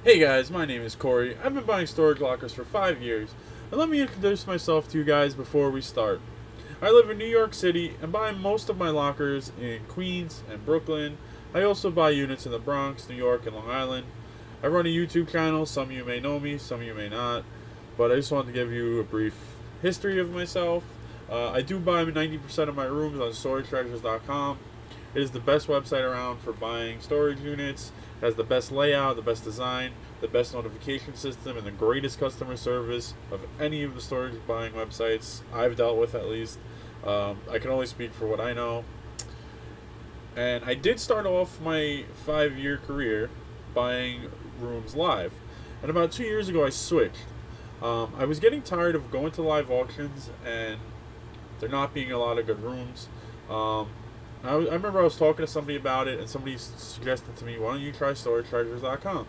Hey guys, my name is Corey. I've been buying storage lockers for 5 years, and let me introduce myself to you guys before we start. I live in New York City and buy most of my lockers in Queens and Brooklyn. I also buy units in the Bronx, New York, and Long Island. I run a YouTube channel. Some of you may know me, some of you may not, but I just wanted to give you a brief history of myself. I do buy 90% of my rooms on storagetreasures.com. It is the best website around for buying storage units. It has the best layout, the best design, the best notification system, and the greatest customer service of any of the storage buying websites I've dealt with, at least. I can only speak for what I know. And I did start off my 5 year career buying rooms live. And about 2 years ago, I switched. I was getting tired of going to live auctions and there not being a lot of good rooms. I remember I was talking to somebody about it, and somebody suggested to me, why don't you try storagetreasures.com?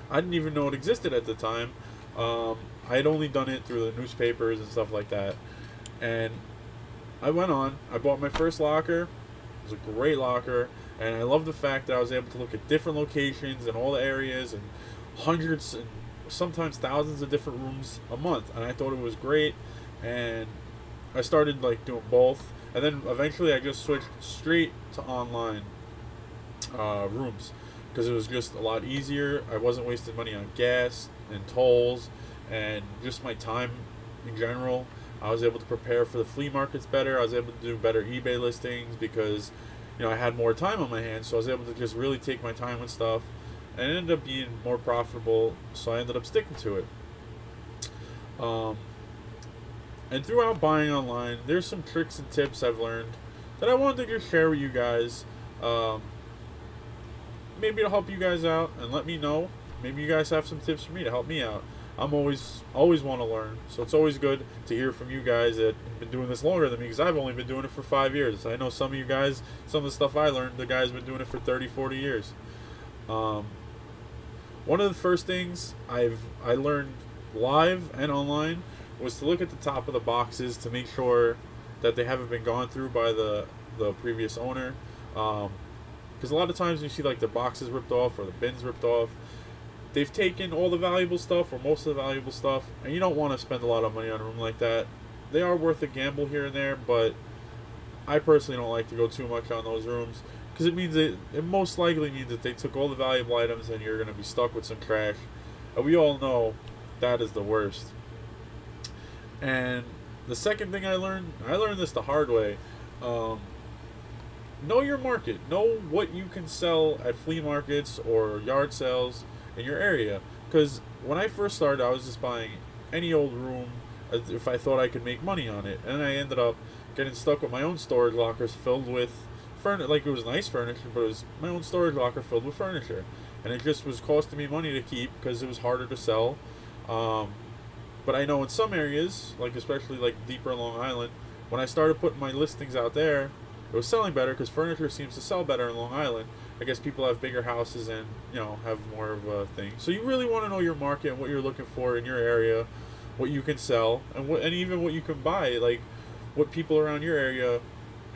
I didn't even know it existed at the time. I had only done it through the newspapers and stuff like that. And I went on. I bought my first locker. It was a great locker. And I love the fact that I was able to look at different locations in all the areas and hundreds and sometimes thousands of different rooms a month. And I thought it was great. And I started like doing both. And then eventually I just switched straight to online rooms because it was just a lot easier. I wasn't wasting money on gas and tolls and just my time in general. I was able to prepare for the flea markets better. I was able to do better eBay listings because I had more time on my hands, so I was able to just really take my time with stuff, and it ended up being more profitable. So I ended up sticking to it. Um, and throughout buying online, there's some tricks and tips I've learned that I wanted to just share with you guys. Um, Maybe it'll help you guys out and let me know. Maybe you guys have some tips for me to help me out. I'm always want to learn, so it's always good to hear from you guys that have been doing this longer than me because I've only been doing it for 5 years. I know some of you guys, some of the stuff I learned, the guys been doing it for 30, 40 years. Um, One of the first things I learned live and online was to look at the top of the boxes to make sure that they haven't been gone through by the previous owner. Because a lot of times you see like the boxes ripped off or the bins ripped off, they've taken all the valuable stuff or most of the valuable stuff, and you don't want to spend a lot of money on a room like that. They are worth a gamble here and there, but I personally don't like to go too much on those rooms because it most likely means that they took all the valuable items and you're going to be stuck with some trash. And we all know that is the worst. And the second thing I learned this the hard way. Know your market. Know what you can sell at flea markets or yard sales in your area. Because when I first started, I was just buying any old room if I thought I could make money on it, and I ended up getting stuck with my own storage lockers filled with furniture. Like, it was nice furniture, but it was my own storage locker filled with furniture, and it just was costing me money to keep because it was harder to sell. Um, but I know in some areas, like especially like deeper Long Island, when I started putting my listings out there, it was selling better because furniture seems to sell better in Long Island. I guess people have bigger houses and have more of a thing. So you really want to know your market and what you're looking for in your area, what you can sell, and even what you can buy. Like what people around your area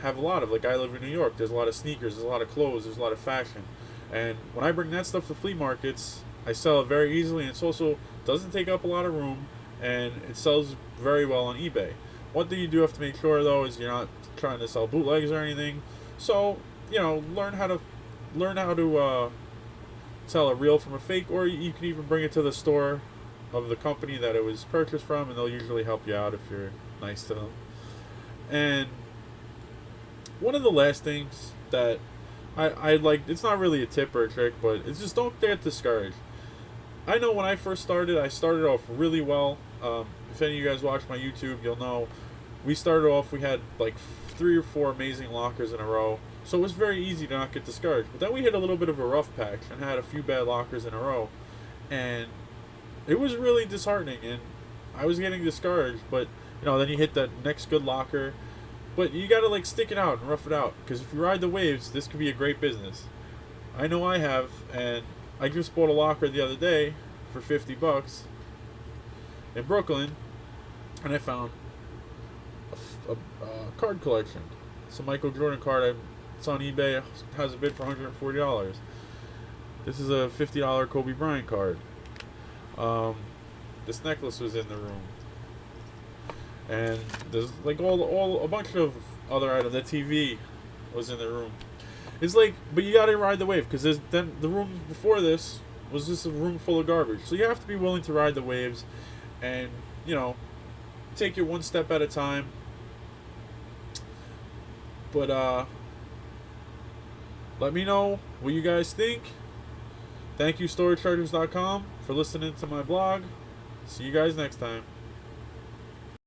have a lot of. Like I live in New York. There's a lot of sneakers. There's a lot of clothes. There's a lot of fashion. And when I bring that stuff to flea markets, I sell it very easily. And it also doesn't take up a lot of room, and it sells very well on eBay. One thing you do have to make sure though is you're not trying to sell bootlegs or anything. So learn how to tell a real from a fake, or you can even bring it to the store of the company that it was purchased from, and they'll usually help you out if you're nice to them. And one of the last things that I like, it's not really a tip or a trick, but it's just don't get discouraged. I know when I first started, I started off really well. If any of you guys watch my YouTube, you'll know we started off, we had like 3 or 4 amazing lockers in a row. So it was very easy to not get discouraged. But then we hit a little bit of a rough patch and had a few bad lockers in a row. And it was really disheartening. And I was getting discouraged. But, then you hit that next good locker. But you got to like stick it out and rough it out. Because if you ride the waves, this could be a great business. I know I have. And I just bought a locker the other day for $50 in Brooklyn. And I found a card collection. It's a Michael Jordan card. It's on eBay. It has a bid for $140. This is a $50 Kobe Bryant card. This necklace was in the room, and there's like all a bunch of other items. The TV was in the room. It's like, but you gotta ride the wave, because then the room before this was just a room full of garbage. So you have to be willing to ride the waves, and take it one step at a time. But let me know what you guys think. Thank you, StorageChargers.com, for listening to my blog. See you guys next time.